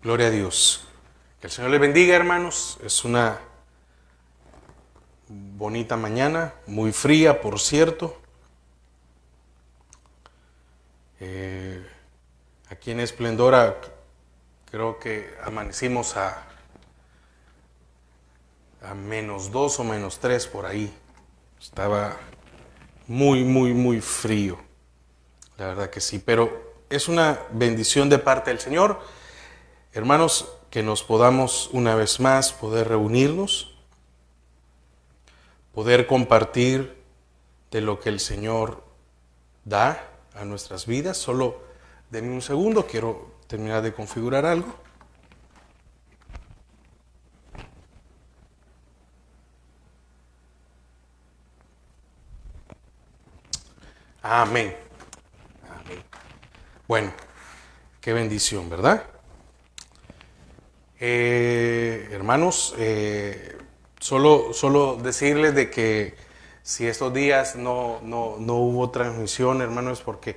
Gloria a Dios. Que el Señor les bendiga, hermanos. Es una bonita mañana, muy fría, por cierto. Aquí en Esplendora creo que amanecimos a -2 o -3 por ahí. Estaba muy frío. La verdad que sí, pero es una bendición de parte del Señor. Hermanos, que nos podamos una vez más poder reunirnos, poder compartir de lo que el Señor da a nuestras vidas. Solo denme un segundo, quiero terminar de configurar algo. Amén. Amén. Bueno, qué bendición, ¿verdad? Hermanos, solo decirles de que si estos días no hubo transmisión, hermanos, es porque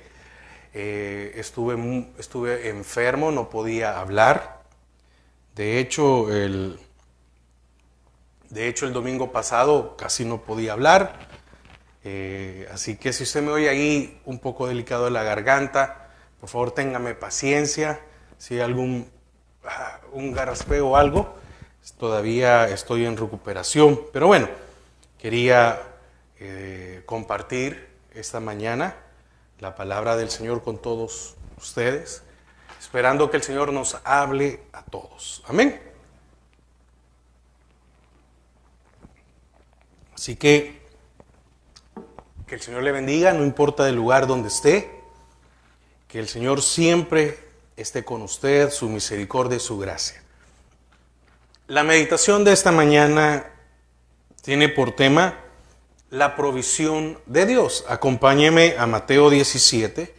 estuve enfermo, no podía hablar. De hecho, el domingo pasado casi no podía hablar. Así que si usted me oye ahí un poco delicado de la garganta, por favor téngame paciencia. Si hay algún un garraspeo o algo, todavía estoy en recuperación. Pero bueno, quería compartir esta mañana la palabra del Señor con todos ustedes, esperando que el Señor nos hable a todos. Amén. Así que el Señor le bendiga, no importa el lugar donde esté, que el Señor siempre esté con usted, su misericordia y su gracia. La meditación de esta mañana tiene por tema la provisión de Dios. Acompáñeme a Mateo 17.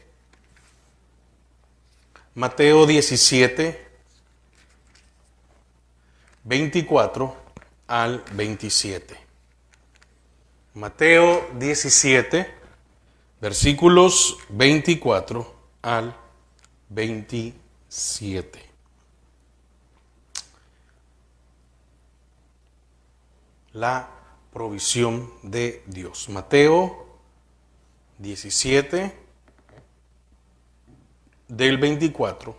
Mateo 17, 24 al 27. Mateo 17, versículos 24 al 27. La provisión de Dios. Mateo 17, del 24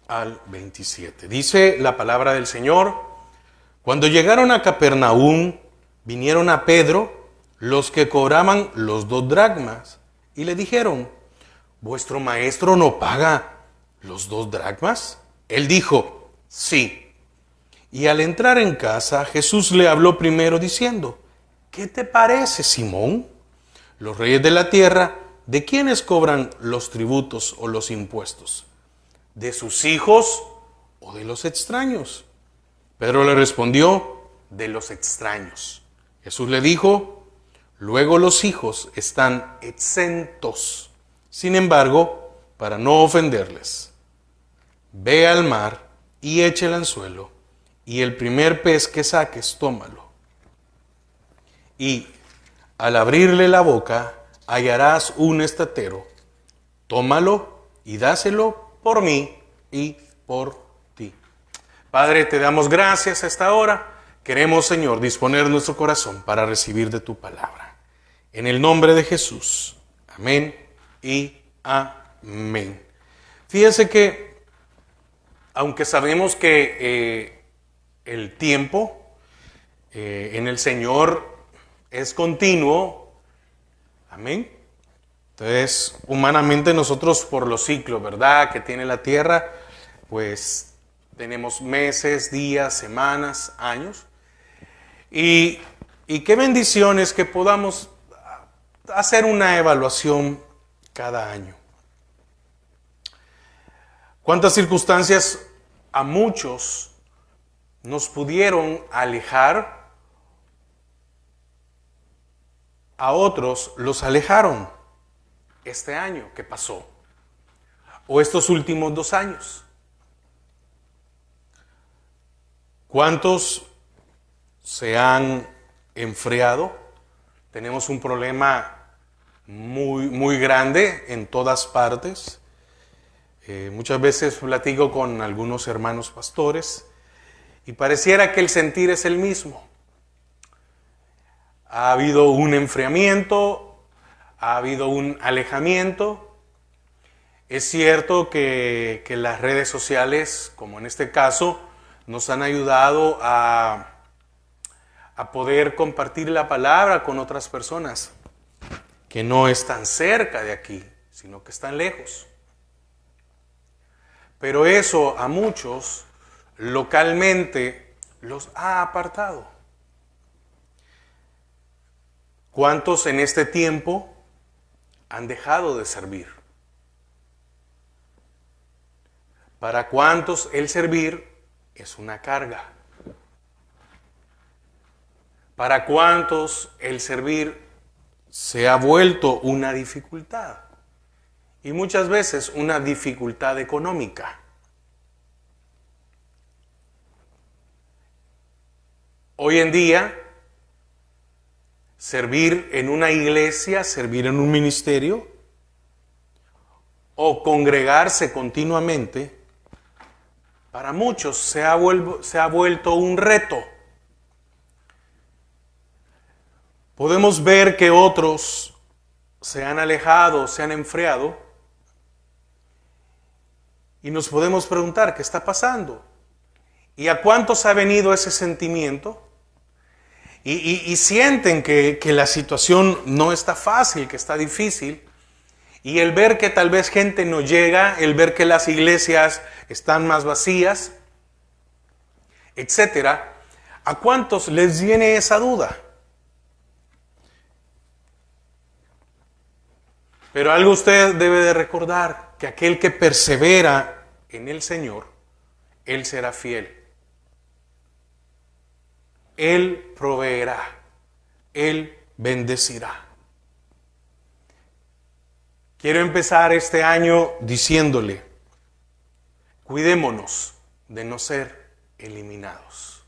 al 27. Dice la palabra del Señor: cuando llegaron a Capernaum, vinieron a Pedro los que cobraban los 2 dracmas y le dijeron: ¿vuestro maestro no paga los 2 dracmas? Él dijo: sí. Y al entrar en casa, Jesús le habló primero diciendo: ¿qué te parece, Simón? Los reyes de la tierra, ¿de quiénes cobran los tributos o los impuestos? ¿De sus hijos o de los extraños? Pedro le respondió: de los extraños. Jesús le dijo: luego los hijos están exentos. Sin embargo, para no ofenderles, ve al mar y echa el anzuelo, y el primer pez que saques, tómalo. Y al abrirle la boca, hallarás un estatero. Tómalo y dáselo por mí y por ti. Padre, te damos gracias a esta hora. Queremos, Señor, disponer nuestro corazón para recibir de tu palabra. En el nombre de Jesús. Amén y amén. Fíjense que, aunque sabemos que el tiempo en el Señor es continuo, amén. Entonces, humanamente nosotros, por los ciclos, ¿verdad?, que tiene la tierra, pues tenemos meses, días, semanas, años. Y qué bendiciones que podamos hacer una evaluación cada año. ¿Cuántas circunstancias a muchos nos pudieron alejar? A otros los alejaron este año que pasó, o estos últimos 2 años. ¿Cuántos se han enfriado? Tenemos un problema muy grande en todas partes. Muchas veces platico con algunos hermanos pastores y pareciera que el sentir es el mismo. Ha habido un enfriamiento, ha habido un alejamiento. Es cierto que las redes sociales, como en este caso, nos han ayudado a poder compartir la palabra con otras personas que no están cerca de aquí, sino que están lejos. Pero eso a muchos localmente los ha apartado. ¿Cuántos en este tiempo han dejado de servir? ¿Para cuántos el servir es una carga? ¿Para cuántos el servir se ha vuelto una dificultad? Y muchas veces una dificultad económica. Hoy en día, servir en una iglesia, servir en un ministerio o congregarse continuamente, para muchos se ha vuelto un reto. Podemos ver que otros se han alejado, se han enfriado, y nos podemos preguntar, ¿qué está pasando? ¿Y a cuántos ha venido ese sentimiento? Y sienten que la situación no está fácil, que está difícil, y el ver que tal vez gente no llega, el ver que las iglesias están más vacías, etcétera, ¿a cuántos les viene esa duda? Pero algo usted debe de recordar, que aquel que persevera en el Señor, Él será fiel. Él proveerá, Él bendecirá. Quiero empezar este año diciéndole, cuidémonos de no ser eliminados.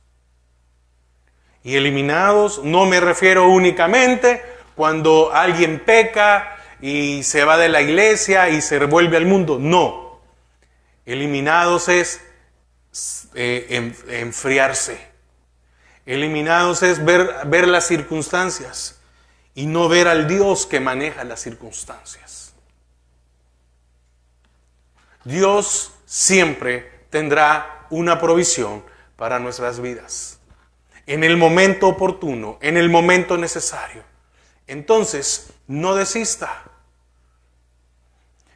Y eliminados no me refiero únicamente cuando alguien peca y se va de la iglesia y se revuelve al mundo. No. Eliminados es enfriarse. Eliminados es ver las circunstancias y no ver al Dios que maneja las circunstancias. Dios siempre tendrá una provisión para nuestras vidas. En el momento oportuno, en el momento necesario. Entonces, no desista.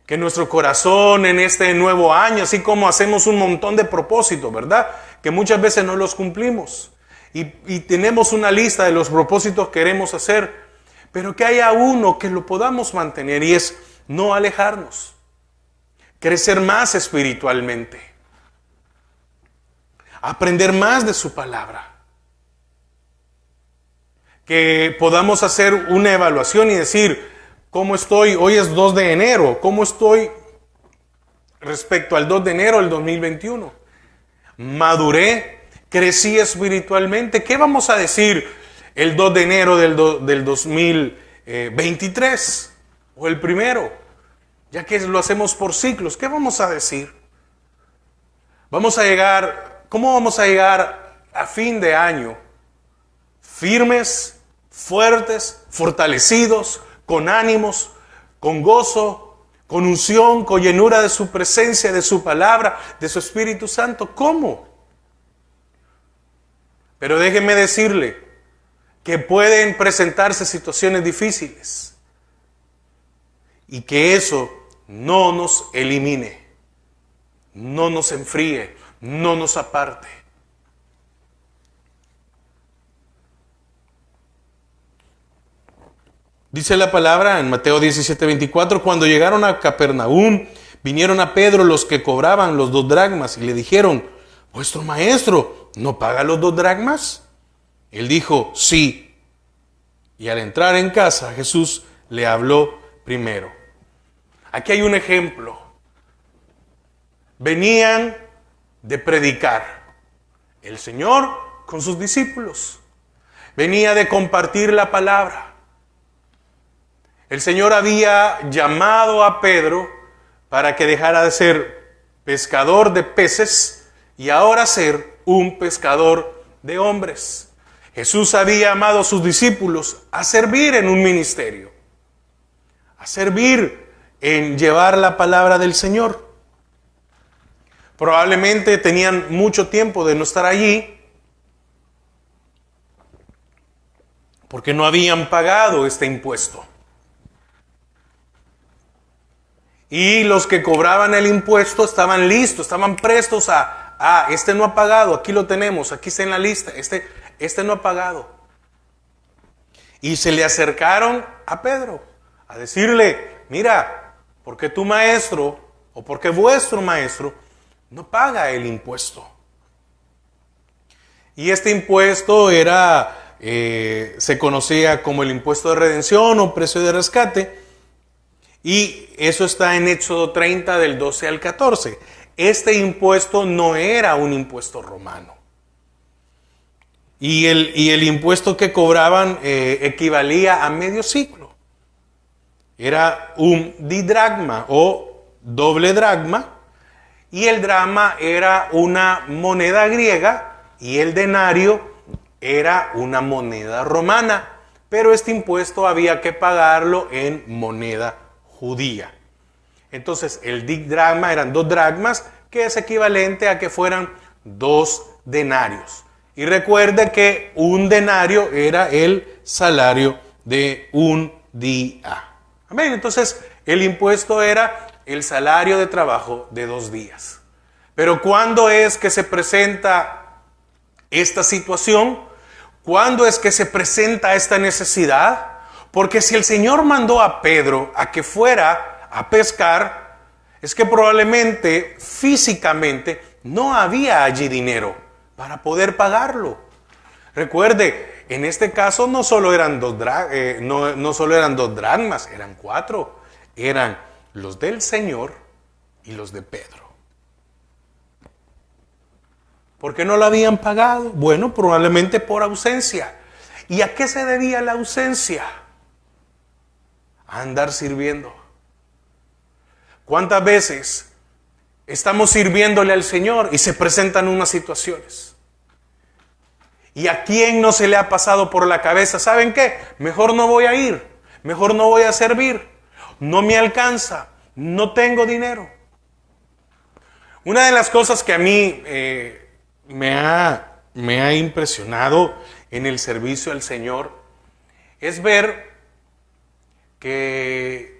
Que nuestro corazón en este nuevo año, así como hacemos un montón de propósitos, ¿verdad? Que muchas veces no los cumplimos. Y tenemos una lista de los propósitos que queremos hacer, pero que haya uno que lo podamos mantener y es no alejarnos. Crecer más espiritualmente. Aprender más de su palabra. Que podamos hacer una evaluación y decir, ¿cómo estoy? Hoy es 2 de enero. ¿Cómo estoy respecto al 2 de enero del 2021? ¿Maduré? ¿Crecí espiritualmente? ¿Qué vamos a decir el 2 de enero del 2023? O el primero, ya que lo hacemos por ciclos. ¿Qué vamos a decir? ¿Cómo vamos a llegar a fin de año? Firmes, fuertes, fortalecidos, con ánimos, con gozo, con unción, con llenura de su presencia, de su palabra, de su Espíritu Santo. ¿Cómo? Pero déjenme decirle que pueden presentarse situaciones difíciles y que eso no nos elimine, no nos enfríe, no nos aparte. Dice la palabra en Mateo 17:24, cuando llegaron a Capernaum, vinieron a Pedro los que cobraban los 2 dracmas y le dijeron, ¿vuestro maestro no paga los 2 dracmas? Él dijo, sí. Y al entrar en casa, Jesús le habló primero. Aquí hay un ejemplo. Venían de predicar el Señor con sus discípulos. Venía de compartir la palabra. El Señor había llamado a Pedro para que dejara de ser pescador de peces y ahora ser un pescador de hombres. Jesús había llamado a sus discípulos a servir en un ministerio, a servir en llevar la palabra del Señor. Probablemente tenían mucho tiempo de no estar allí porque no habían pagado este impuesto. Y los que cobraban el impuesto estaban listos, estaban prestos a este no ha pagado, aquí lo tenemos, aquí está en la lista, este no ha pagado. Y se le acercaron a Pedro a decirle, mira, porque tu maestro o porque vuestro maestro no paga el impuesto. Y este impuesto era, se conocía como el impuesto de redención o precio de rescate. Y eso está en Éxodo 30 del 12 al 14. Este impuesto no era un impuesto romano. Y el impuesto que cobraban equivalía a medio ciclo. Era un didragma o doble dracma. Y el dracma era una moneda griega y el denario era una moneda romana. Pero este impuesto había que pagarlo en moneda judía. Entonces el didragma eran 2 dracmas, que es equivalente a que fueran 2 denarios. Y recuerde que un denario era el salario de un día. Amén. Entonces el impuesto era el salario de trabajo de 2 días. Pero ¿cuándo es que se presenta esta situación? ¿Cuándo es que se presenta esta necesidad? Porque si el Señor mandó a Pedro a que fuera a pescar, es que probablemente físicamente no había allí dinero para poder pagarlo. Recuerde, en este caso no solo eran 2 dracmas, eran 4. Eran los del Señor y los de Pedro. ¿Por qué no lo habían pagado? Bueno, probablemente por ausencia. ¿Y a qué se debía la ausencia? A andar sirviendo. ¿Cuántas veces estamos sirviéndole al Señor y se presentan unas situaciones? ¿Y a quién no se le ha pasado por la cabeza? ¿Saben qué? Mejor no voy a ir, mejor no voy a servir, no me alcanza, no tengo dinero. Una de las cosas que a mí me ha impresionado en el servicio al Señor es ver que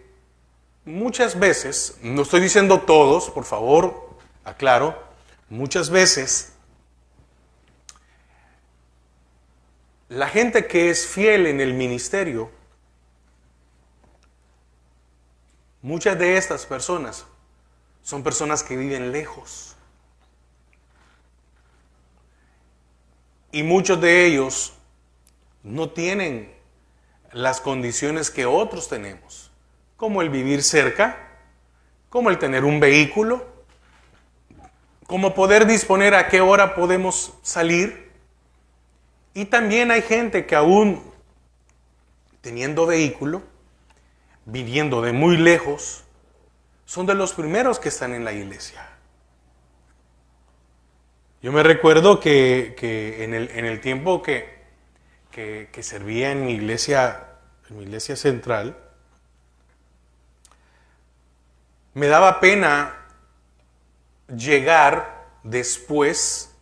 muchas veces, no estoy diciendo todos, por favor, aclaro, muchas veces la gente que es fiel en el ministerio, muchas de estas personas son personas que viven lejos. Y muchos de ellos no tienen las condiciones que otros tenemos, como el vivir cerca, como el tener un vehículo, como poder disponer a qué hora podemos salir. Y también hay gente que aún teniendo vehículo, viniendo de muy lejos, son de los primeros que están en la iglesia. Yo me recuerdo que en el tiempo que servía en mi iglesia central, me daba pena llegar después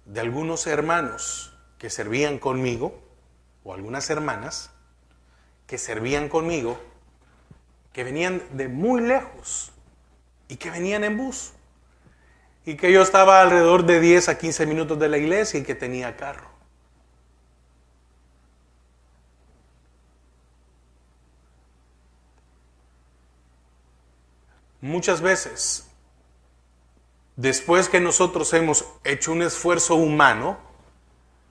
de algunos hermanos que servían conmigo, o algunas hermanas que servían conmigo, que venían de muy lejos y que venían en bus. Y que yo estaba alrededor de 10 a 15 minutos de la iglesia y que tenía carro. Muchas veces, después que nosotros hemos hecho un esfuerzo humano,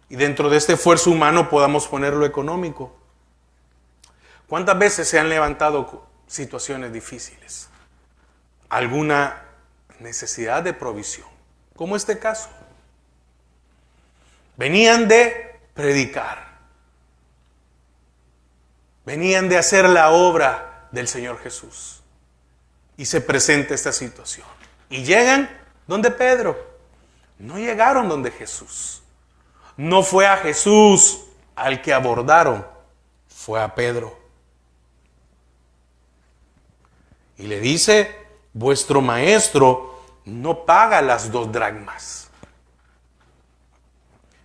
y dentro de este esfuerzo humano podamos ponerlo económico, ¿cuántas veces se han levantado situaciones difíciles? ¿Alguna necesidad de provisión? Como este caso. Venían de predicar. Venían de hacer la obra del Señor Jesús. y se presenta esta situación. Y llegan donde Pedro. No llegaron donde Jesús. No fue a Jesús al que abordaron, fue a Pedro. Y le dice, vuestro maestro no paga las 2 dracmas.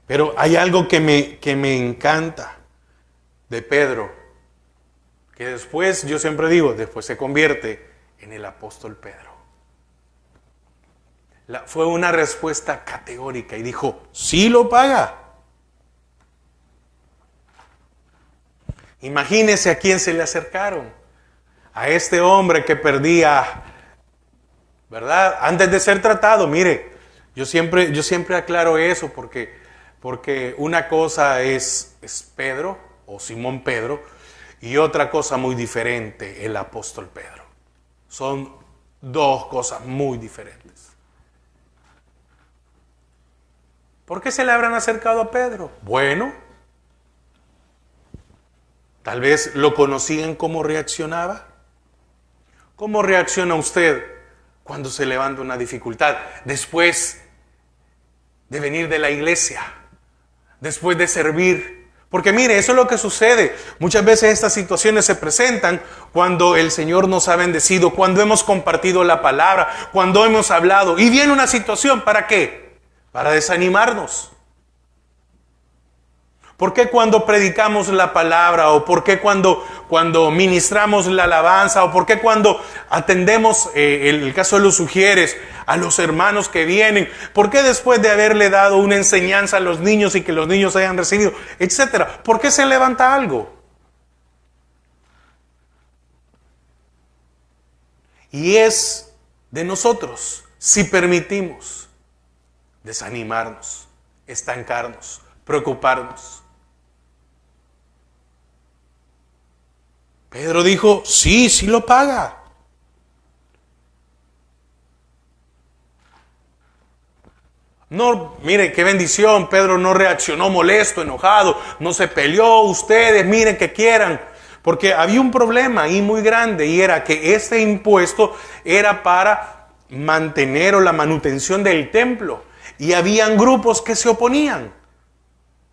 Pero hay algo que me encanta de Pedro, que después, yo siempre digo, después se convierte en el apóstol Pedro. Fue una respuesta categórica y dijo, sí lo paga. Imagínese a quién se le acercaron. A este hombre que perdía, ¿verdad? Antes de ser tratado, mire, yo siempre aclaro eso porque una cosa es Pedro o Simón Pedro y otra cosa muy diferente, el apóstol Pedro. Son 2 cosas muy diferentes. ¿Por qué se le habrán acercado a Pedro? Bueno, tal vez lo conocían cómo reaccionaba. ¿Cómo reacciona usted cuando se levanta una dificultad? Después de venir de la iglesia, después de servir. Porque mire, eso es lo que sucede. Muchas veces estas situaciones se presentan cuando el Señor nos ha bendecido, cuando hemos compartido la palabra, cuando hemos hablado. Y viene una situación, ¿para qué? Para desanimarnos. ¿Por qué cuando predicamos la palabra? ¿O por qué cuando ministramos la alabanza? ¿O por qué cuando atendemos, el caso de los sugieres, a los hermanos que vienen? ¿Por qué después de haberle dado una enseñanza a los niños y que los niños hayan recibido, etcétera? ¿Por qué se levanta algo? Y es de nosotros, si permitimos, desanimarnos, estancarnos, preocuparnos. Pedro dijo, sí lo paga. No, mire qué bendición, Pedro no reaccionó molesto, enojado, no se peleó, ustedes miren que quieran, porque había un problema ahí muy grande y era que este impuesto era para mantener o la manutención del templo y habían grupos que se oponían.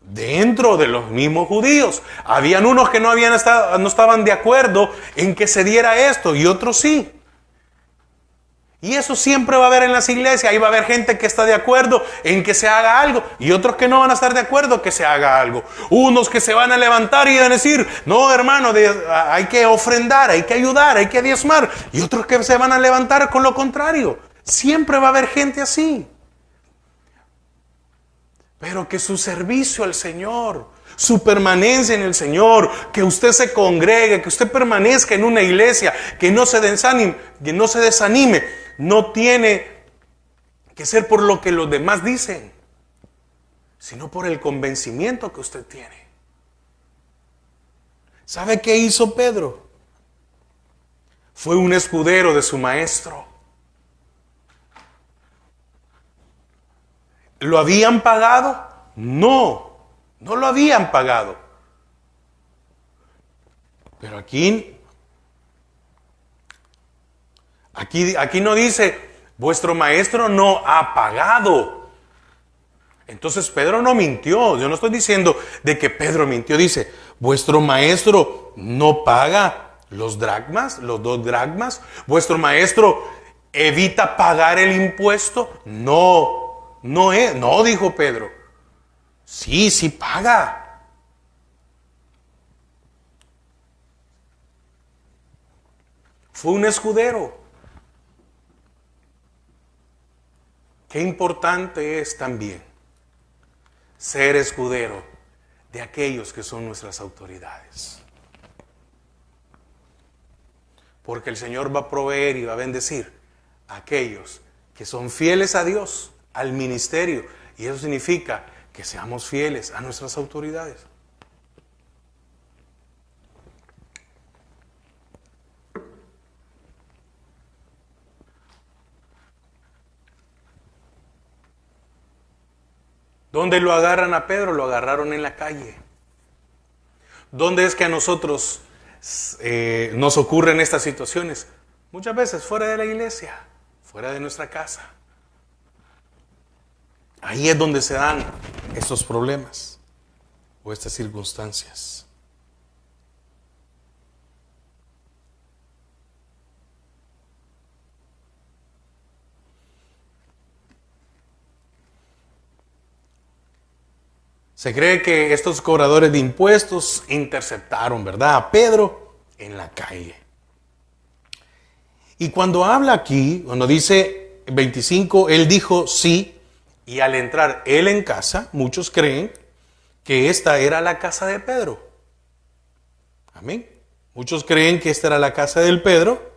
Dentro de los mismos judíos, habían unos que no estaban de acuerdo en que se diera esto y otros sí. Y eso siempre va a haber en las iglesias. Ahí va a haber gente que está de acuerdo en que se haga algo y otros que no van a estar de acuerdo que se haga algo. Unos que se van a levantar y van a decir, no hermano, hay que ofrendar, hay que ayudar, hay que diezmar. Y otros que se van a levantar con lo contrario. Siempre va a haber gente así. Pero que su servicio al Señor, su permanencia en el Señor, que usted se congregue, que usted permanezca en una iglesia, que no se desanime, no tiene que ser por lo que los demás dicen, sino por el convencimiento que usted tiene. ¿Sabe qué hizo Pedro? Fue un escudero de su maestro. ¿Lo habían pagado? No lo habían pagado. Pero aquí no dice, vuestro maestro no ha pagado. Entonces Pedro no mintió. Yo no estoy diciendo de que Pedro mintió. Dice, vuestro maestro no paga los 2 dracmas. Vuestro maestro evita pagar el impuesto. No, dijo Pedro. Sí paga. Fue un escudero. Qué importante es también ser escudero de aquellos que son nuestras autoridades. Porque el Señor va a proveer y va a bendecir a aquellos que son fieles a Dios, al ministerio, y eso significa que seamos fieles a nuestras autoridades. ¿Dónde lo agarran a Pedro? Lo agarraron en la calle. ¿Dónde es que a nosotros nos ocurren estas situaciones? Muchas veces fuera de la iglesia, fuera de nuestra casa. Ahí es donde se dan estos problemas o estas circunstancias. Se cree que estos cobradores de impuestos interceptaron, ¿verdad?, a Pedro en la calle. Y cuando habla aquí, cuando dice 25, él dijo sí, y al entrar él en casa, muchos creen que esta era la casa de Pedro. Amén. Muchos creen que esta era la casa del Pedro.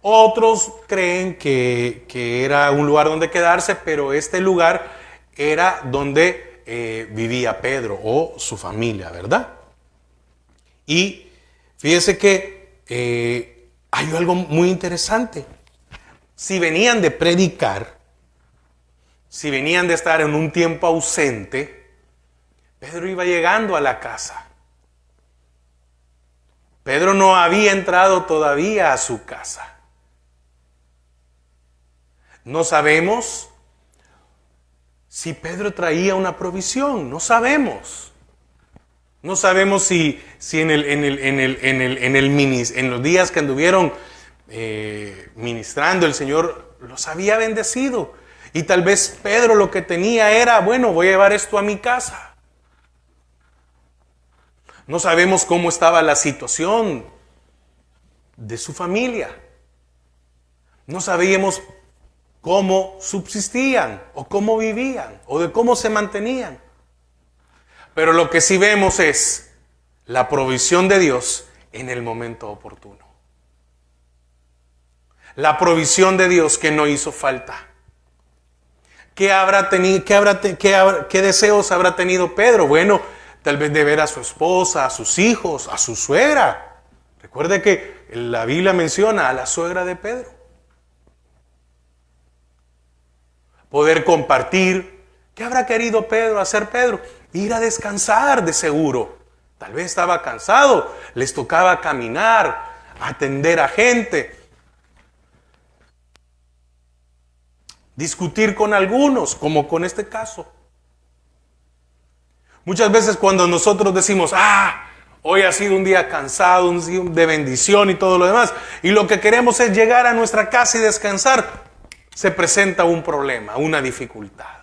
Otros creen que era un lugar donde quedarse, pero este lugar era donde vivía Pedro o su familia, ¿verdad? Y fíjese que hay algo muy interesante. Si venían de predicar, si venían de estar en un tiempo ausente, Pedro iba llegando a la casa. Pedro no había entrado todavía a su casa. No sabemos si Pedro traía una provisión, no sabemos. No sabemos si en los días que anduvieron ministrando, el Señor los había bendecido. Y tal vez Pedro lo que tenía era, bueno, voy a llevar esto a mi casa. No sabemos cómo estaba la situación de su familia. No sabíamos cómo subsistían o cómo vivían o de cómo se mantenían. Pero lo que sí vemos es la provisión de Dios en el momento oportuno. La provisión de Dios que no hizo falta. ¿Qué deseos habrá tenido Pedro? Bueno, tal vez de ver a su esposa, a sus hijos, a su suegra. Recuerde que la Biblia menciona a la suegra de Pedro. Poder compartir. ¿Qué habrá querido Pedro hacer Pedro? Ir a descansar de seguro. Tal vez estaba cansado, les tocaba caminar, atender a gente, discutir con algunos, como con este caso. Muchas veces cuando nosotros decimos, hoy ha sido un día cansado, un día de bendición y todo lo demás, y lo que queremos es llegar a nuestra casa y descansar, se presenta un problema, una dificultad.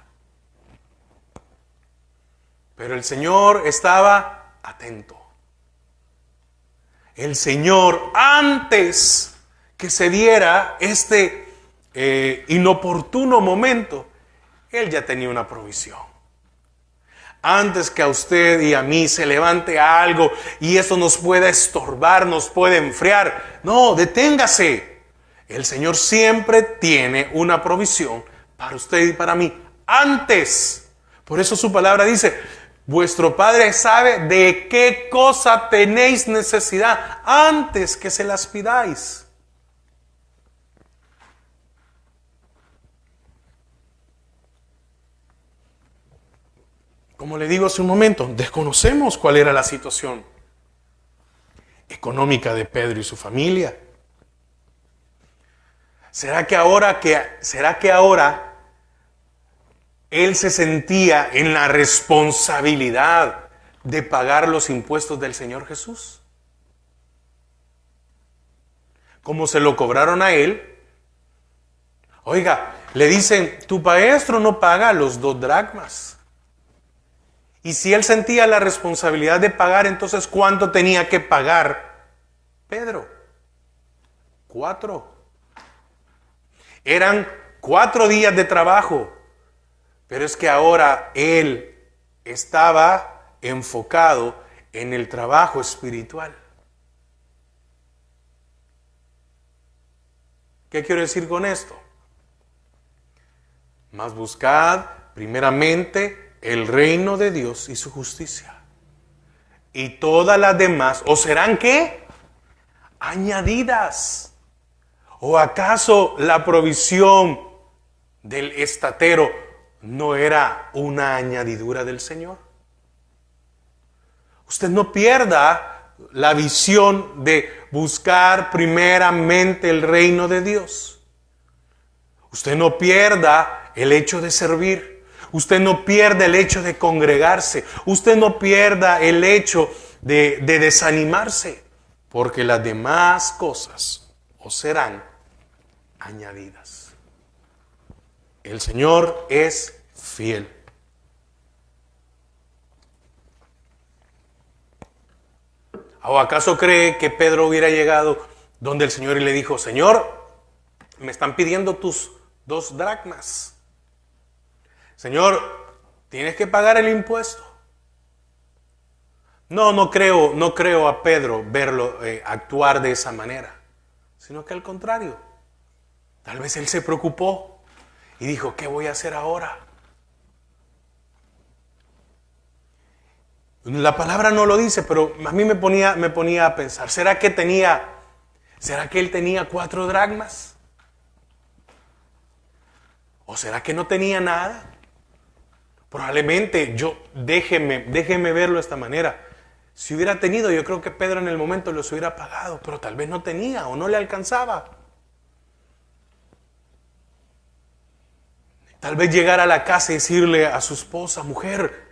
Pero el Señor estaba atento. El Señor, antes que se diera este inoportuno momento, Él ya tenía una provisión. Antes que a usted y a mí se levante algo y eso nos pueda estorbar, nos puede enfriar, no, deténgase. El Señor siempre tiene una provisión para usted y para mí. Antes. Por eso su palabra dice, vuestro Padre sabe de qué cosa tenéis necesidad antes que se las pidáis. Como le digo hace un momento, desconocemos cuál era la situación económica de Pedro y su familia. ¿Será que ahora él se sentía en la responsabilidad de pagar los impuestos del Señor Jesús? Como se lo cobraron a él. Oiga, le dicen, tu maestro no paga los 2 dracmas. Y si él sentía la responsabilidad de pagar, entonces ¿cuánto tenía que pagar Pedro? 4. Eran 4 días de trabajo. Pero es que ahora él estaba enfocado en el trabajo espiritual. ¿Qué quiero decir con esto? Mas buscad primeramente el reino de Dios y su justicia. Y todas las demás, ¿o serán qué? Añadidas. ¿O acaso la provisión del estatero no era una añadidura del Señor? Usted no pierda la visión de buscar primeramente el reino de Dios. Usted no pierda el hecho de servir. Usted no pierda el hecho de congregarse. Usted no pierda el hecho de desanimarse. Porque las demás cosas os serán añadidas. El Señor es fiel. ¿O acaso cree que Pedro hubiera llegado donde el Señor y le dijo: Señor, me están pidiendo tus 2 dracmas. Señor, tienes que pagar el impuesto? No creo a Pedro verlo actuar de esa manera, sino que al contrario, tal vez él se preocupó y dijo: ¿qué voy a hacer ahora? La palabra no lo dice, pero a mí me ponía a pensar, ¿será que él tenía 4 dracmas? ¿O será que no tenía nada? Probablemente déjeme verlo de esta manera. Si hubiera tenido, yo creo que Pedro en el momento los hubiera pagado, pero tal vez no tenía o no le alcanzaba. Tal vez llegar a la casa y decirle a su esposa: mujer,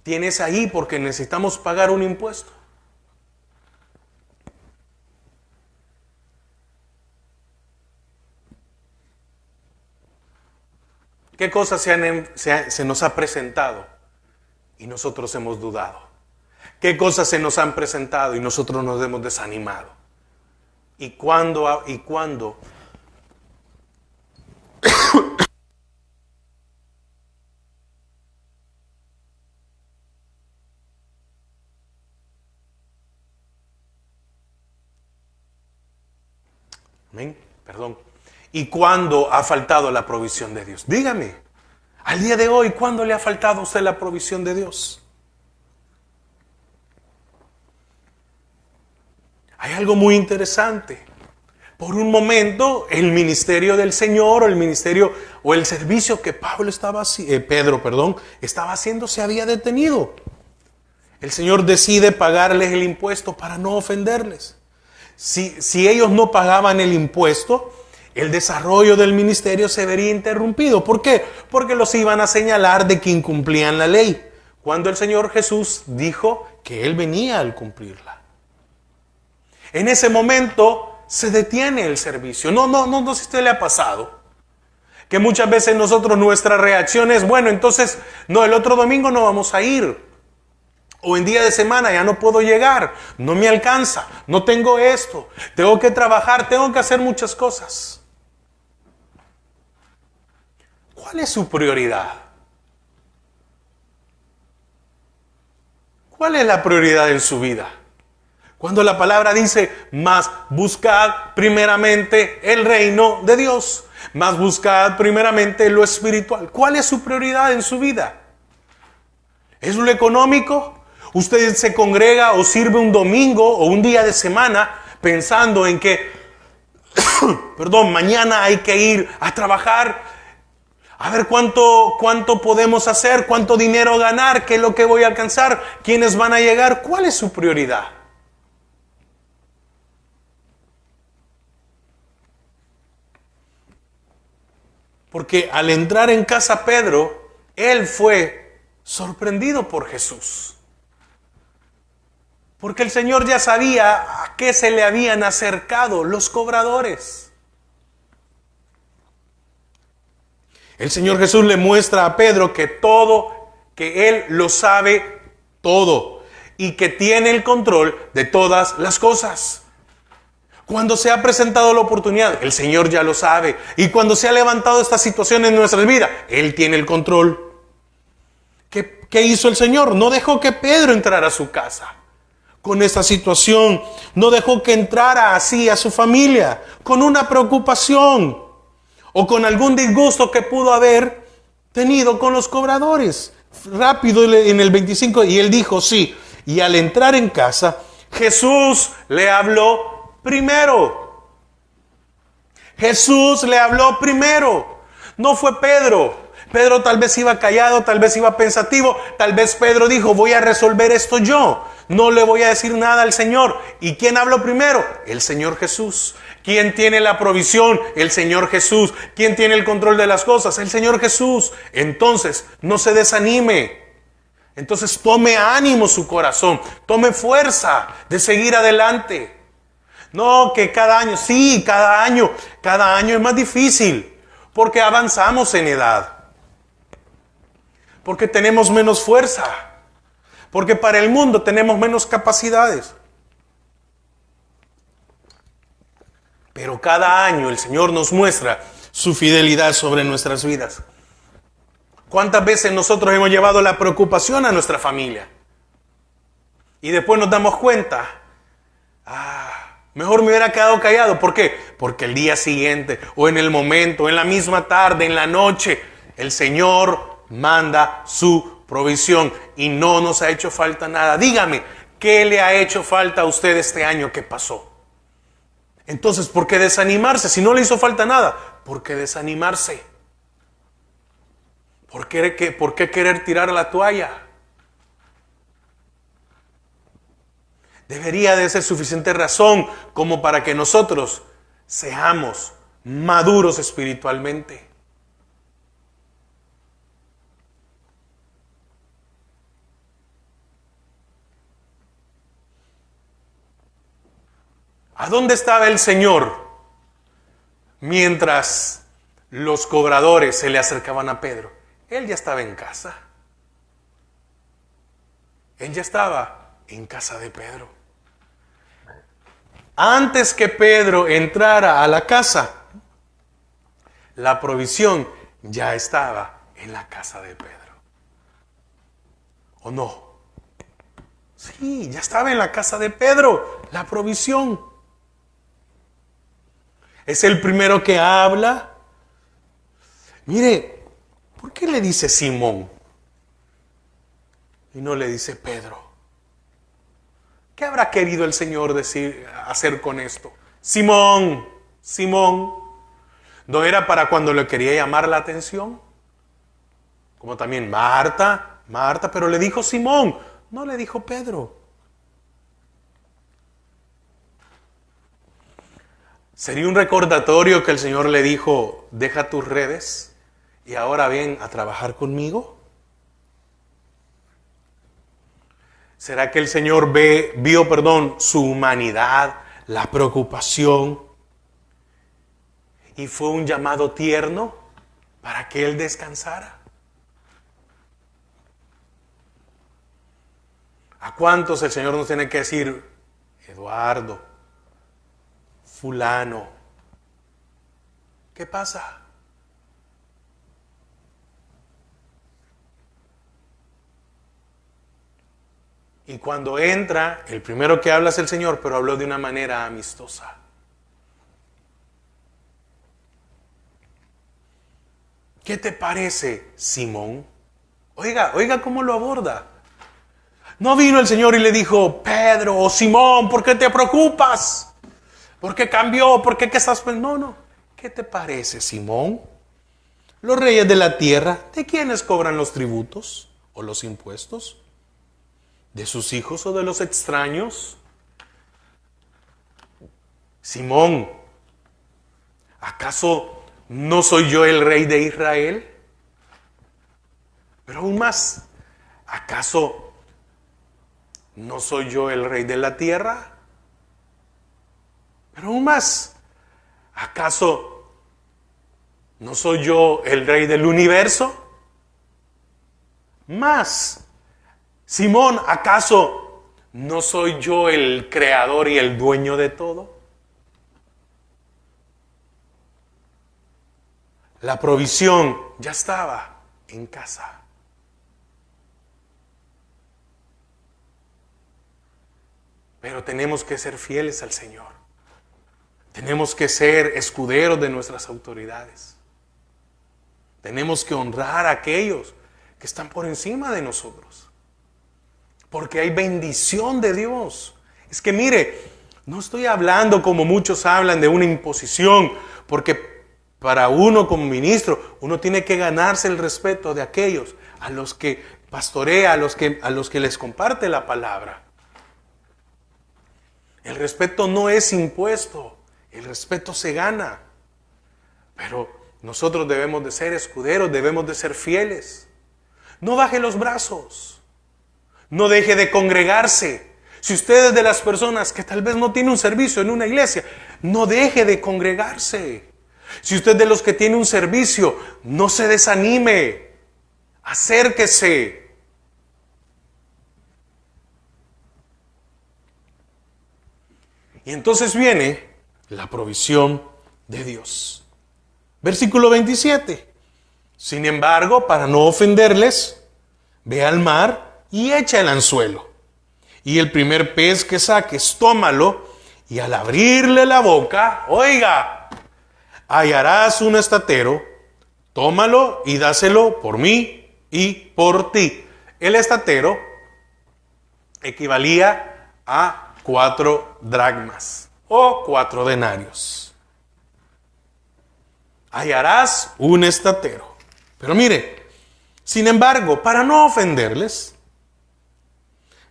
tienes ahí porque necesitamos pagar un impuesto. ¿Qué cosas se nos ha presentado y nosotros hemos dudado? ¿Qué cosas se nos han presentado y nosotros nos hemos desanimado? ¿Y cuándo? Amén. Perdón. ¿Y cuándo ha faltado la provisión de Dios? Dígame, al día de hoy, ¿cuándo le ha faltado a usted la provisión de Dios? Hay algo muy interesante. Por un momento, el ministerio del Señor, o el servicio que Pedro estaba haciendo se había detenido. El Señor decide pagarles el impuesto para no ofenderles. Si ellos no pagaban el impuesto, el desarrollo del ministerio se vería interrumpido. ¿Por qué? Porque los iban a señalar de que incumplían la ley, cuando el Señor Jesús dijo que Él venía al cumplirla. En ese momento se detiene el servicio. No sé si a usted le ha pasado que muchas veces nuestra reacción es: bueno, entonces el otro domingo no vamos a ir. O en día de semana ya no puedo llegar, no me alcanza, no tengo esto, tengo que trabajar, tengo que hacer muchas cosas. ¿Cuál es su prioridad? ¿Cuál es la prioridad en su vida? Cuando la palabra dice: mas buscad primeramente el reino de Dios, mas buscad primeramente lo espiritual. ¿Cuál es su prioridad en su vida? ¿Es lo económico? Usted se congrega o sirve un domingo o un día de semana pensando en que, mañana hay que ir a trabajar, a ver cuánto podemos hacer, cuánto dinero ganar, qué es lo que voy a alcanzar, quiénes van a llegar. ¿Cuál es su prioridad? Porque al entrar en casa Pedro, él fue sorprendido por Jesús. Porque el Señor ya sabía a qué se le habían acercado los cobradores. El Señor Jesús le muestra a Pedro que Él lo sabe todo y que tiene el control de todas las cosas. Cuando se ha presentado la oportunidad, el Señor ya lo sabe. Y cuando se ha levantado esta situación en nuestras vidas, Él tiene el control. ¿Qué hizo el Señor? No dejó que Pedro entrara a su casa con esta situación. No dejó que entrara así a su familia con una preocupación o con algún disgusto que pudo haber tenido con los cobradores. Rápido en el 25, y él dijo sí. Y al entrar en casa, Jesús le habló primero. Jesús le habló primero. No fue Pedro. Pedro tal vez iba callado, tal vez iba pensativo, tal vez Pedro dijo: voy a resolver esto yo. No le voy a decir nada al Señor. ¿Y quién habló primero? El Señor Jesús. ¿Quién tiene la provisión? El Señor Jesús. ¿Quién tiene el control de las cosas? El Señor Jesús. Entonces, no se desanime. Entonces, tome ánimo su corazón. Tome fuerza de seguir adelante. No, que cada año, sí, cada año es más difícil. Porque avanzamos en edad. Porque tenemos menos fuerza. Porque para el mundo tenemos menos capacidades. Pero cada año el Señor nos muestra su fidelidad sobre nuestras vidas. ¿Cuántas veces nosotros hemos llevado la preocupación a nuestra familia? Y después nos damos cuenta, mejor me hubiera quedado callado. ¿Por qué? Porque el día siguiente, o en el momento, en la misma tarde, en la noche, el Señor manda su provisión y no nos ha hecho falta nada. Dígame, ¿qué le ha hecho falta a usted este año que pasó? Entonces, ¿por qué desanimarse? Si no le hizo falta nada, ¿por qué desanimarse? ¿Por qué querer tirar la toalla? Debería de ser suficiente razón como para que nosotros seamos maduros espiritualmente. ¿A dónde estaba el Señor mientras los cobradores se le acercaban a Pedro? Él ya estaba en casa. Él ya estaba en casa de Pedro. Antes que Pedro entrara a la casa, la provisión ya estaba en la casa de Pedro. ¿O no? Sí, ya estaba en la casa de Pedro, la provisión. Es el primero que habla. Mire, ¿por qué le dice Simón? Y no le dice Pedro. ¿Qué habrá querido el Señor hacer con esto? Simón, Simón. ¿No era para cuando le quería llamar la atención? Como también Marta, pero le dijo Simón, no le dijo Pedro. ¿Sería un recordatorio que el Señor le dijo, deja tus redes y ahora ven a trabajar conmigo? ¿Será que el Señor vio su humanidad, la preocupación y fue un llamado tierno para que Él descansara? ¿A cuántos el Señor nos tiene que decir, Eduardo, fulano, qué pasa? Y cuando entra, el primero que habla es el Señor, pero habló de una manera amistosa. ¿Qué te parece, Simón? Oiga cómo lo aborda. No vino el Señor y le dijo, Pedro o Simón, ¿por qué te preocupas? ¿Por qué cambió? ¿Por qué estás pensando? No. ¿Qué te parece, Simón? Los reyes de la tierra, ¿de quiénes cobran los tributos o los impuestos? ¿De sus hijos o de los extraños? Simón, ¿acaso no soy yo el rey de Israel? Pero aún más, ¿acaso no soy yo el rey de la tierra? Pero aún más, ¿acaso no soy yo el rey del universo? Más, Simón, ¿acaso no soy yo el creador y el dueño de todo? La provisión ya estaba en casa. Pero tenemos que ser fieles al Señor. Tenemos que ser escuderos de nuestras autoridades. Tenemos que honrar a aquellos que están por encima de nosotros. Porque hay bendición de Dios. Es que mire, no estoy hablando como muchos hablan de una imposición, porque para uno como ministro, uno tiene que ganarse el respeto de aquellos a los que pastorea, a los que les comparte la palabra. El respeto no es impuesto, el respeto se gana. Pero nosotros debemos de ser escuderos, debemos de ser fieles. No baje los brazos, no deje de congregarse. Si usted es de las personas que tal vez no tiene un servicio en una iglesia, no deje de congregarse. Si usted es de los que tiene un servicio, no se desanime, acérquese. Y entonces viene la provisión de Dios. Versículo 27. Sin embargo, para no ofenderles, ve al mar y echa el anzuelo. Y el primer pez que saques, tómalo, y al abrirle la boca, oiga, hallarás un estatero, tómalo y dáselo por mí y por ti. El estatero equivalía a 4 dracmas o 4 denarios. Hallarás un estatero. Pero mire, sin embargo, para no ofenderles,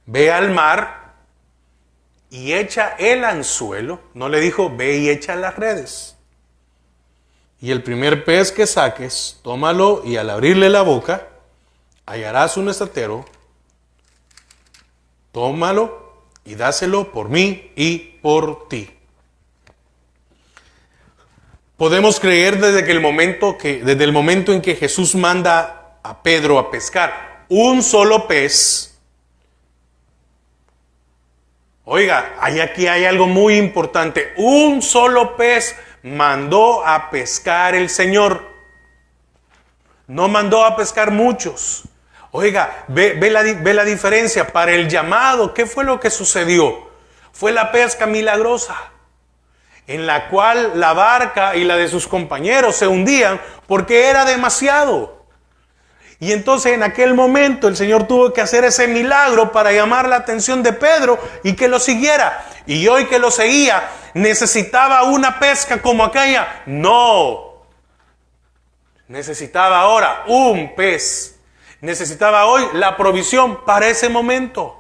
ve al mar y echa el anzuelo. No le dijo, ve y echa las redes. Y el primer pez que saques, tómalo y al abrirle la boca, hallarás un estatero, tómalo y dáselo por mí y por ti. Podemos creer desde el momento en que Jesús manda a Pedro a pescar un solo pez. Oiga, aquí hay algo muy importante. Un solo pez mandó a pescar el Señor. No mandó a pescar muchos. Oiga, ve la diferencia. Para el llamado, ¿qué fue lo que sucedió? Fue la pesca milagrosa, en la cual la barca y la de sus compañeros se hundían porque era demasiado. Y entonces en aquel momento el Señor tuvo que hacer ese milagro para llamar la atención de Pedro y que lo siguiera. Y hoy que lo seguía, ¿necesitaba una pesca como aquella? No. Necesitaba ahora un pez. Necesitaba hoy la provisión para ese momento.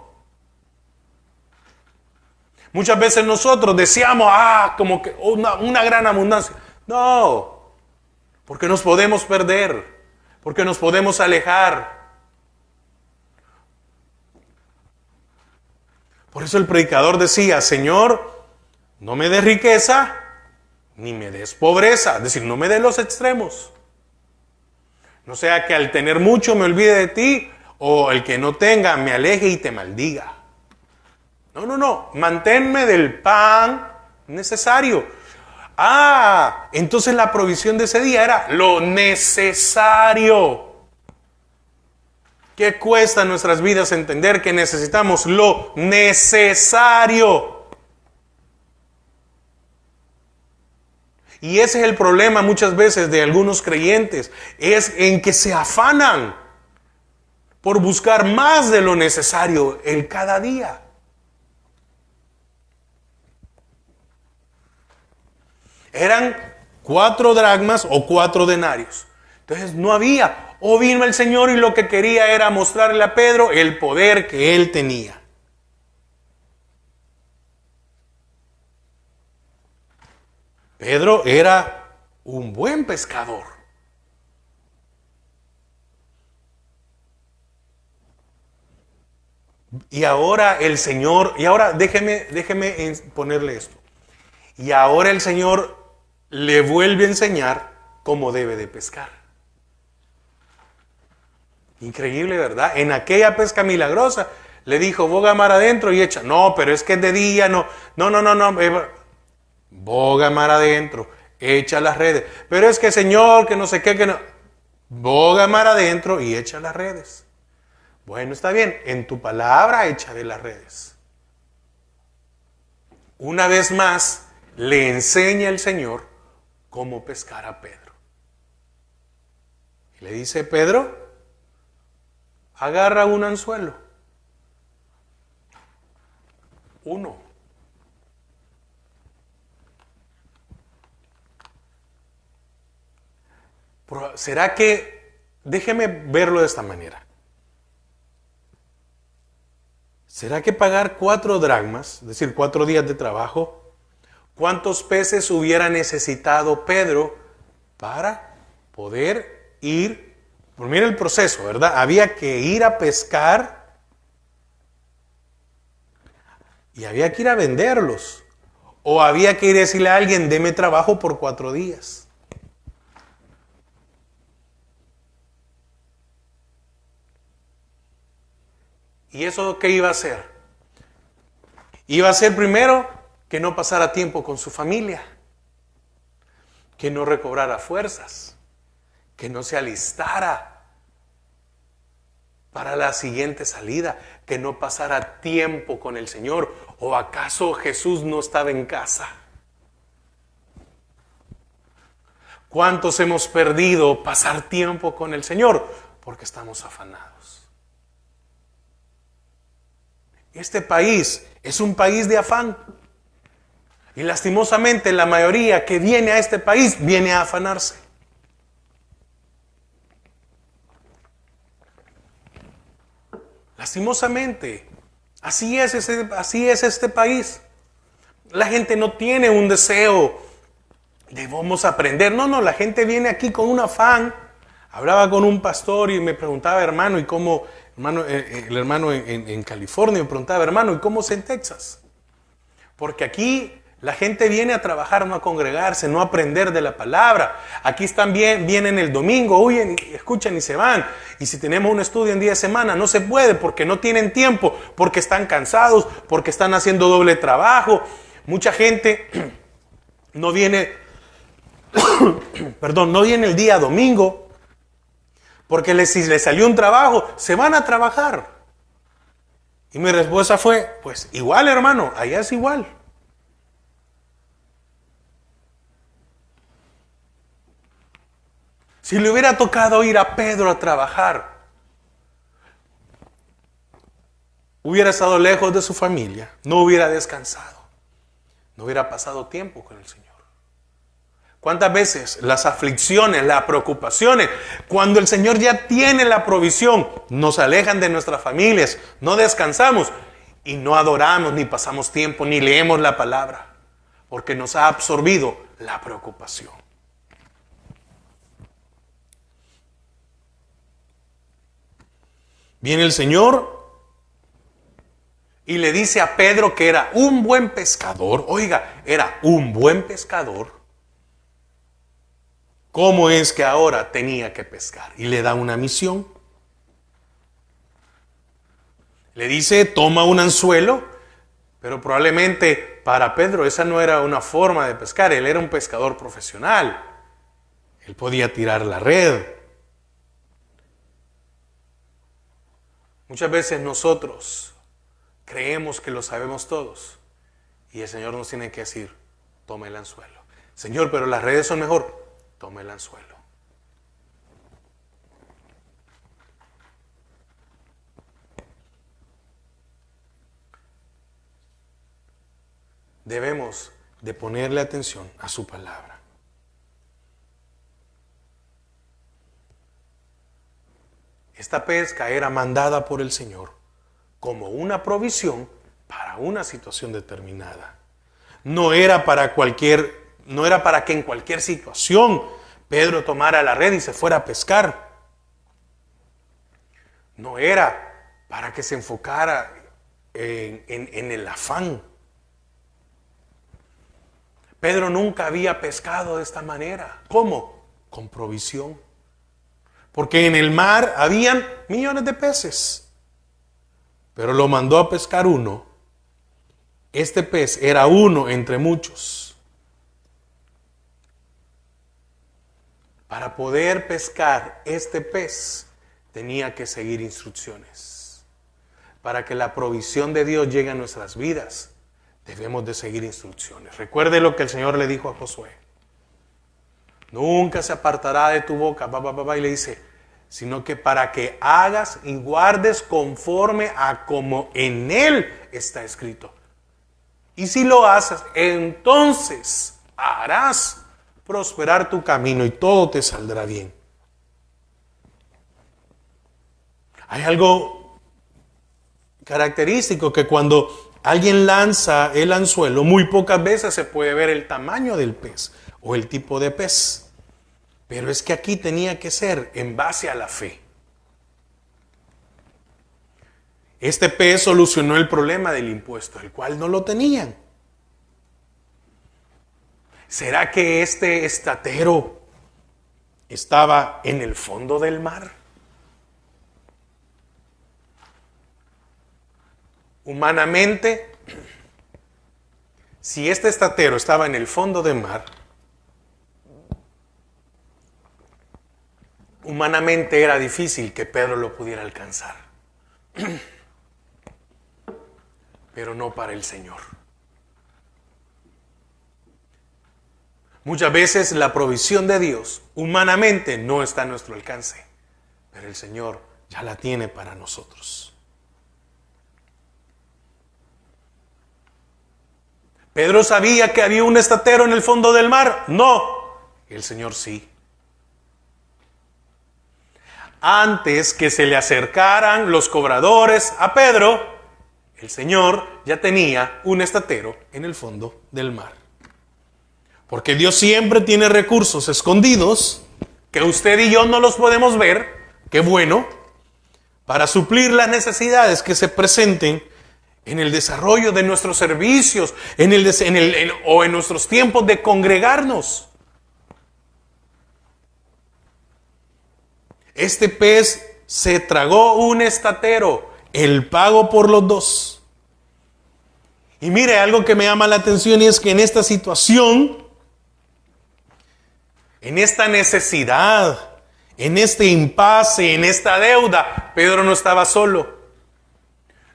Muchas veces nosotros deseamos, como que una gran abundancia. No, porque nos podemos perder, porque nos podemos alejar. Por eso el predicador decía, Señor, no me des riqueza, ni me des pobreza. Es decir, no me des los extremos. No sea que al tener mucho me olvide de ti, o el que no tenga me aleje y te maldiga. No, manténme del pan necesario. Entonces la provisión de ese día era lo necesario. ¿Qué cuesta en nuestras vidas entender que necesitamos lo necesario? Y ese es el problema muchas veces de algunos creyentes, es en que se afanan por buscar más de lo necesario el cada día. Eran 4 dracmas o 4 denarios. Entonces no había. O vino el Señor y lo que quería era mostrarle a Pedro el poder que él tenía. Pedro era un buen pescador. Y ahora el Señor, déjeme ponerle esto. Y ahora el Señor le vuelve a enseñar cómo debe de pescar. Increíble, ¿verdad? En aquella pesca milagrosa le dijo, boga mar adentro y echa. No, pero es que es de día, no. Boga mar adentro, echa las redes. Pero es que Señor, que no sé qué, que no. Boga mar adentro y echa las redes. Bueno, está bien, en tu palabra echaré las redes. Una vez más, le enseña el Señor cómo pescar a Pedro. Y le dice, Pedro, agarra un anzuelo. 1. ¿Será que, déjeme verlo de esta manera. ¿será que pagar 4 dracmas, es decir, 4 días de trabajo, cuántos peces hubiera necesitado Pedro para poder ir? Pues mira el proceso, ¿verdad? Había que ir a pescar y había que ir a venderlos. O había que ir a decirle a alguien, deme trabajo por 4 días. ¿Y eso qué iba a hacer? Iba a ser primero que no pasara tiempo con su familia, que no recobrara fuerzas, que no se alistara para la siguiente salida, que no pasara tiempo con el Señor. ¿O acaso Jesús no estaba en casa? ¿Cuántos hemos perdido pasar tiempo con el Señor? Porque estamos afanados. Este país es un país de afán. Y lastimosamente la mayoría que viene a este país viene a afanarse. Lastimosamente, así es este país. La gente no tiene un deseo de vamos a aprender. No, la gente viene aquí con un afán. Hablaba con un pastor y me preguntaba, hermano, ¿y cómo? El hermano en California me preguntaba, hermano, ¿y cómo es en Texas? Porque aquí la gente viene a trabajar, no a congregarse, no a aprender de la palabra. Aquí están vienen el domingo, huyen, escuchan y se van. Y si tenemos un estudio en día de semana, no se puede porque no tienen tiempo, porque están cansados, porque están haciendo doble trabajo. Mucha gente no viene, no viene el día domingo, porque si les salió un trabajo, se van a trabajar. Y mi respuesta fue, pues igual hermano, allá es igual. Si le hubiera tocado ir a Pedro a trabajar, hubiera estado lejos de su familia, no hubiera descansado, no hubiera pasado tiempo con el Señor. ¿Cuántas veces las aflicciones, las preocupaciones, cuando el Señor ya tiene la provisión, nos alejan de nuestras familias, no descansamos y no adoramos, ni pasamos tiempo, ni leemos la palabra, porque nos ha absorbido la preocupación? Viene el Señor y le dice a Pedro que era un buen pescador. Oiga, era un buen pescador. ¿Cómo es que ahora tenía que pescar? Y le da una misión. Le dice, toma un anzuelo, pero probablemente para Pedro esa no era una forma de pescar. Él era un pescador profesional. Él podía tirar la red. Muchas veces nosotros creemos que lo sabemos todos y el Señor nos tiene que decir, tome el anzuelo. Señor, pero las redes son mejor. Tome el anzuelo. Debemos de ponerle atención a su palabra. Esta pesca era mandada por el Señor como una provisión para una situación determinada. No era para que en cualquier situación Pedro tomara la red y se fuera a pescar. No era para que se enfocara en el afán. Pedro nunca había pescado de esta manera. ¿Cómo? Con provisión. Porque en el mar habían millones de peces. Pero lo mandó a pescar uno. Este pez era uno entre muchos. Para poder pescar este pez, tenía que seguir instrucciones. Para que la provisión de Dios llegue a nuestras vidas, debemos de seguir instrucciones. Recuerde lo que el Señor le dijo a Josué. Nunca se apartará de tu boca, y le dice, sino que para que hagas y guardes conforme a como en él está escrito. Y si lo haces, entonces harás prosperar tu camino y todo te saldrá bien. Hay algo característico que cuando alguien lanza el anzuelo, muy pocas veces se puede ver el tamaño del pez o el tipo de pez. Pero es que aquí tenía que ser en base a la fe. Este pez solucionó el problema del impuesto, el cual no lo tenían. ¿Será que este estatero estaba en el fondo del mar? Humanamente, si este estatero estaba en el fondo del mar, humanamente era difícil que Pedro lo pudiera alcanzar. Pero no para el Señor. Muchas veces la provisión de Dios humanamente no está a nuestro alcance, pero el Señor ya la tiene para nosotros. ¿Pedro sabía que había un estatero en el fondo del mar? No, el Señor sí. Antes que se le acercaran los cobradores a Pedro, el Señor ya tenía un estatero en el fondo del mar. Porque Dios siempre tiene recursos escondidos que usted y yo no los podemos ver, qué bueno, para suplir las necesidades que se presenten en el desarrollo de nuestros servicios, o en nuestros tiempos de congregarnos. Este pez se tragó un estatero, el pago por los dos. Y mire, algo que me llama la atención es que en esta situación, en esta necesidad, en este impasse, en esta deuda, Pedro no estaba solo.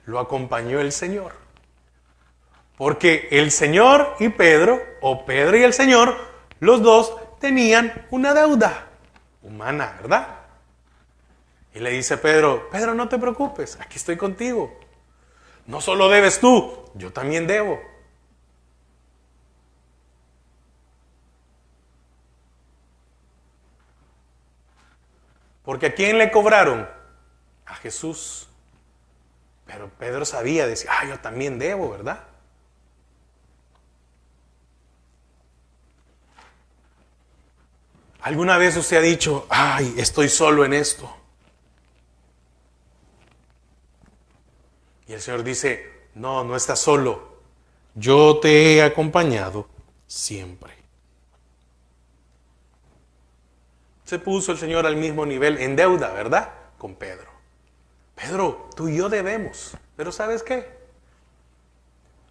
Lo acompañó el Señor. Porque el Señor y Pedro, o Pedro y el Señor, los dos tenían una deuda humana, ¿verdad? Y le dice a Pedro, Pedro, no te preocupes, aquí estoy contigo. No solo debes tú, yo también debo. Porque ¿a quién le cobraron? A Jesús. Pero Pedro sabía, decía, yo también debo, ¿verdad? ¿Alguna vez usted ha dicho, estoy solo en esto? Y el Señor dice, no, no estás solo. Yo te he acompañado siempre. Se puso el Señor al mismo nivel en deuda, ¿verdad? Con Pedro. Pedro, tú y yo debemos, pero ¿sabes qué?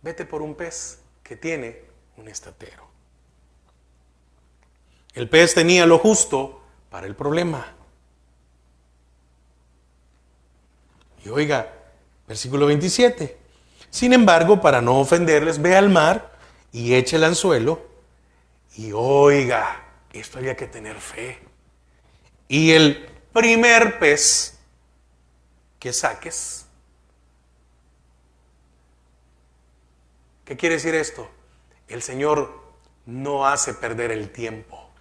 Vete por un pez que tiene un estatero. El pez tenía lo justo para el problema. Y oiga, versículo 27. Sin embargo, para no ofenderles, ve al mar y eche el anzuelo. Y oiga, esto había que tener fe. Y el primer pez que saques. ¿Qué quiere decir esto? El Señor no hace perder el tiempo,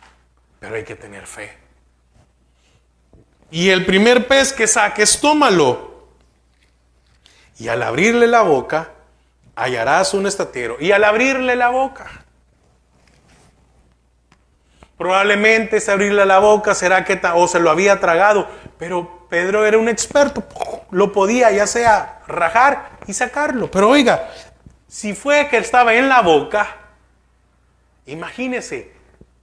pero hay que tener fe. Y el primer pez que saques, tómalo. Y al abrirle la boca, hallarás un estatero. Y al abrirle la boca, probablemente ese abrirle la boca será que o se lo había tragado, pero Pedro era un experto, lo podía ya sea rajar y sacarlo. Pero oiga, si fue que estaba en la boca, imagínese,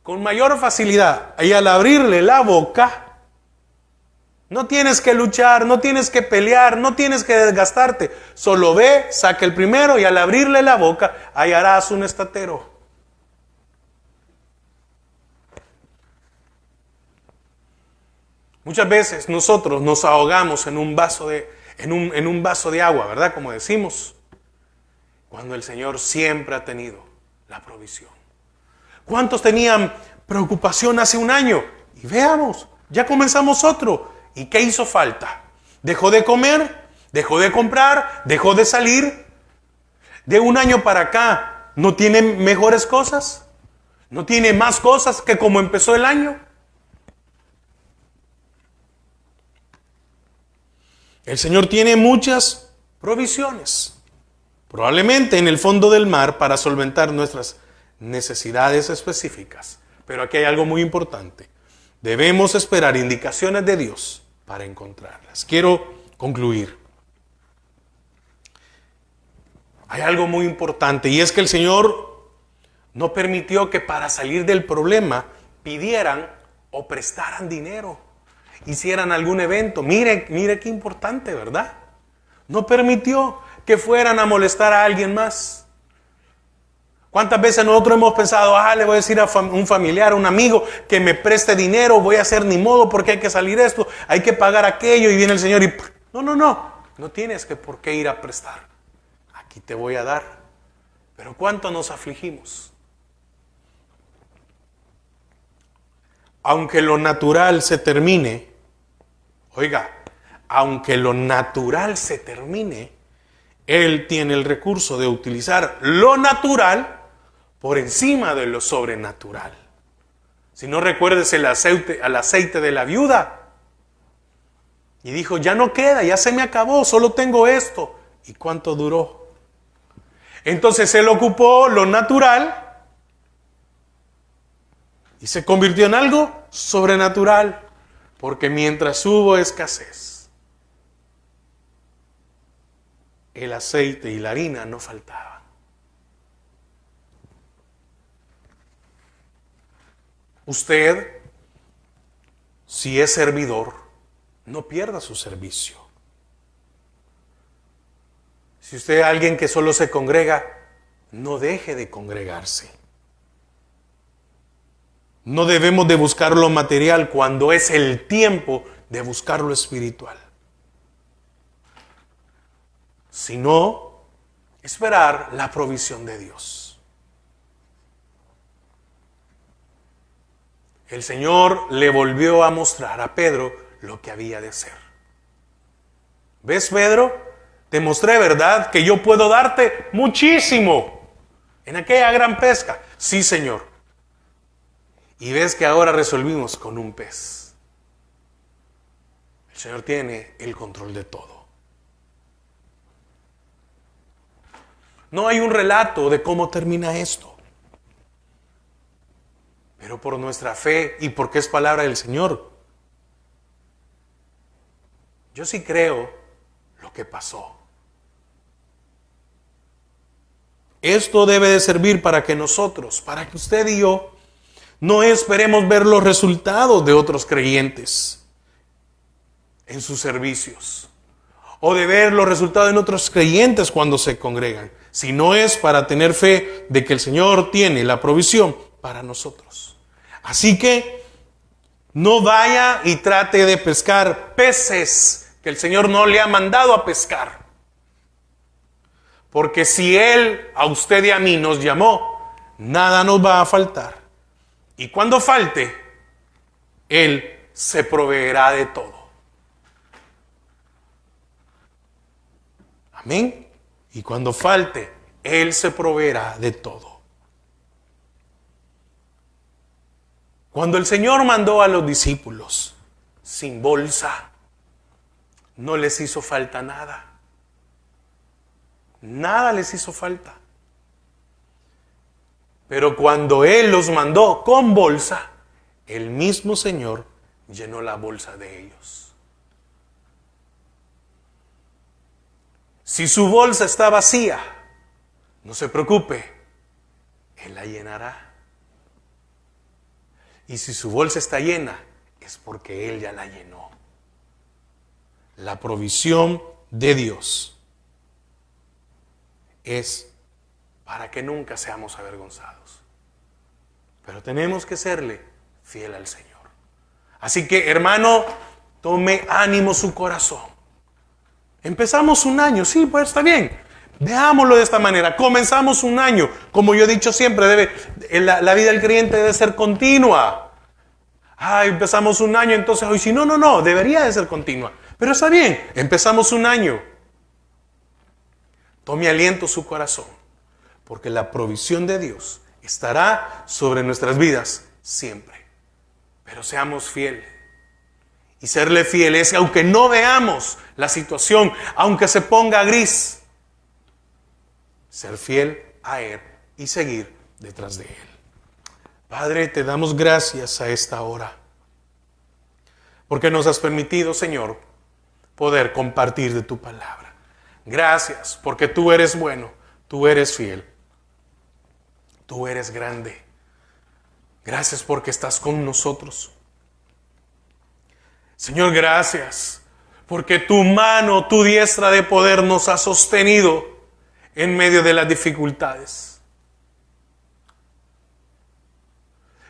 con mayor facilidad, y al abrirle la boca, no tienes que luchar, no tienes que pelear, no tienes que desgastarte. Solo ve, saca el primero y al abrirle la boca hallarás un estatero. Muchas veces nosotros nos ahogamos en un vaso de agua, ¿verdad? Como decimos, cuando el Señor siempre ha tenido la provisión. ¿Cuántos tenían preocupación hace un año? Y veamos, ya comenzamos otro. ¿Y qué hizo falta? ¿Dejó de comer? ¿Dejó de comprar? ¿Dejó de salir? De un año para acá, ¿no tiene mejores cosas? ¿No tiene más cosas que como empezó el año? El Señor tiene muchas provisiones, probablemente en el fondo del mar para solventar nuestras necesidades específicas. Pero aquí hay algo muy importante. Debemos esperar indicaciones de Dios para encontrarlas. Quiero concluir. Hay algo muy importante y es que el Señor no permitió que para salir del problema pidieran o prestaran dinero, hicieran algún evento. Mire qué importante, ¿verdad? No permitió que fueran a molestar a alguien más. ¿Cuántas veces nosotros hemos pensado, le voy a decir a un familiar, a un amigo que me preste dinero, voy a hacer ni modo porque hay que salir esto, hay que pagar aquello, y viene el Señor y no tienes que por qué ir a prestar. Aquí te voy a dar. Pero ¿cuánto nos afligimos? Aunque lo natural se termine, aunque lo natural se termine, Él tiene el recurso de utilizar lo natural por encima de lo sobrenatural. Si no, recuerdes al aceite de la viuda. Y dijo, ya no queda, ya se me acabó, solo tengo esto. ¿Y cuánto duró? Entonces Él ocupó lo natural y se convirtió en algo sobrenatural. Porque mientras hubo escasez, el aceite y la harina no faltaban. Usted, si es servidor, no pierda su servicio. Si usted es alguien que solo se congrega, no deje de congregarse. No debemos de buscar lo material cuando es el tiempo de buscar lo espiritual. Sino esperar la provisión de Dios. El Señor le volvió a mostrar a Pedro lo que había de hacer. ¿Ves, Pedro? Te mostré, ¿verdad?, que yo puedo darte muchísimo en aquella gran pesca. Sí, Señor. Y ves que ahora resolvimos con un pez. El Señor tiene el control de todo. No hay un relato de cómo termina esto. Pero por nuestra fe y porque es palabra del Señor, yo sí creo lo que pasó. Esto debe de servir para que nosotros, para que usted y yo, no esperemos ver los resultados de otros creyentes en sus servicios, o de ver los resultados en otros creyentes cuando se congregan, sino es para tener fe de que el Señor tiene la provisión para nosotros. Así que no vaya y trate de pescar peces que el Señor no le ha mandado a pescar. Porque si Él a usted y a mí nos llamó, nada nos va a faltar. Y cuando falte, Él se proveerá de todo. Amén. Y cuando falte, Él se proveerá de todo. Cuando el Señor mandó a los discípulos sin bolsa, no les hizo falta nada. Nada les hizo falta. Pero cuando Él los mandó con bolsa, el mismo Señor llenó la bolsa de ellos. Si su bolsa está vacía, no se preocupe, Él la llenará. Y si su bolsa está llena, es porque Él ya la llenó. La provisión de Dios es para que nunca seamos avergonzados. Pero tenemos que serle fiel al Señor. Así que, hermano, tome ánimo su corazón. Empezamos un año, sí, pues está bien. Veámoslo de esta manera. Comenzamos un año. Como yo he dicho siempre, la vida del creyente debe ser continua. Empezamos un año, entonces hoy sí. No, debería de ser continua. Pero está bien, empezamos un año. Tome aliento su corazón, porque la provisión de Dios estará sobre nuestras vidas siempre. Pero seamos fieles Y serle fiel es que aunque no veamos la situación, aunque se ponga gris, ser fiel a Él y seguir detrás de Él. Padre, te damos gracias a esta hora, porque nos has permitido, Señor, poder compartir de tu palabra. Gracias, porque tú eres bueno, tú eres fiel, tú eres grande. Gracias porque estás con nosotros. Señor, gracias, porque tu mano, tu diestra de poder nos ha sostenido en medio de las dificultades.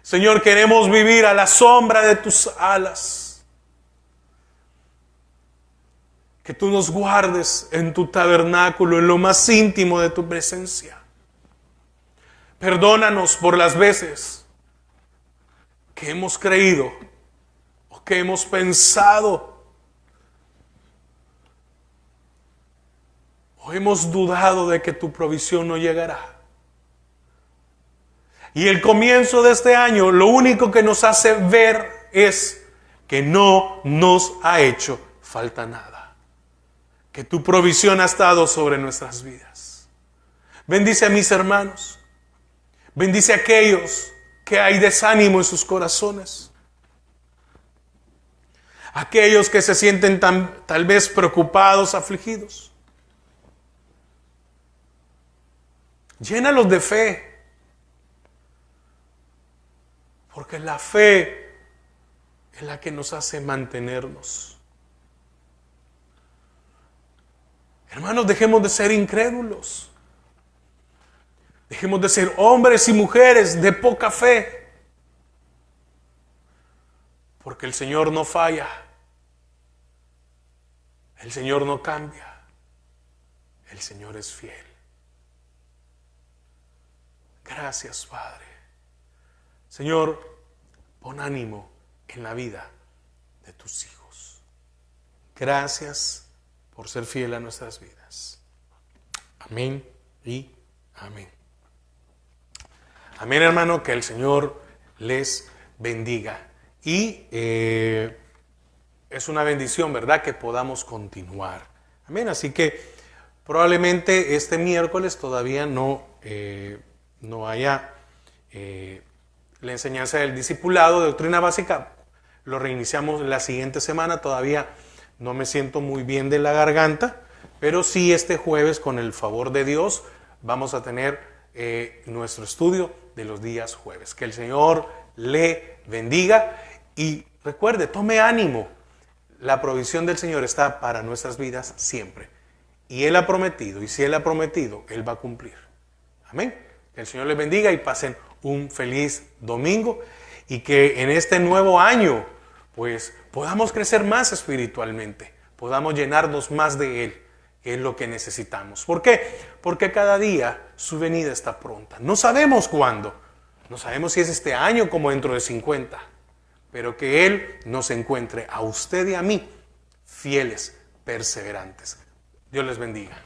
Señor, queremos vivir a la sombra de tus alas. Que tú nos guardes en tu tabernáculo, en lo más íntimo de tu presencia. Perdónanos por las veces que hemos creído o que hemos pensado o hemos dudado de que tu provisión no llegará. Y el comienzo de este año lo único que nos hace ver es que no nos ha hecho falta nada. Que tu provisión ha estado sobre nuestras vidas. Bendice a mis hermanos. Bendice a aquellos que hay desánimo en sus corazones. Aquellos que se sienten tal vez preocupados, afligidos. Llénalos de fe. Porque la fe es la que nos hace mantenernos. Hermanos, dejemos de ser incrédulos. Dejemos de ser hombres y mujeres de poca fe. Porque el Señor no falla. El Señor no cambia. El Señor es fiel. Gracias, Padre. Señor, pon ánimo en la vida de tus hijos. Gracias por ser fiel a nuestras vidas. Amén y amén. Amén, hermano, que el Señor les bendiga. Y es una bendición, ¿verdad?, que podamos continuar. Amén, así que probablemente este miércoles todavía no haya la enseñanza del discipulado de doctrina básica. Lo reiniciamos la siguiente semana. Todavía no me siento muy bien de la garganta, pero sí este jueves, con el favor de Dios, vamos a tener nuestro estudio de los días jueves. Que el Señor le bendiga y recuerde, tome ánimo. La provisión del Señor está para nuestras vidas siempre. Y Él ha prometido, y si Él ha prometido, Él va a cumplir. Amén. Que el Señor les bendiga y pasen un feliz domingo y que en este nuevo año pues podamos crecer más espiritualmente, podamos llenarnos más de Él, que es lo que necesitamos. ¿Por qué? Porque cada día su venida está pronta. No sabemos cuándo, no sabemos si es este año como dentro de 50, pero que Él nos encuentre a usted y a mí fieles, perseverantes. Dios les bendiga.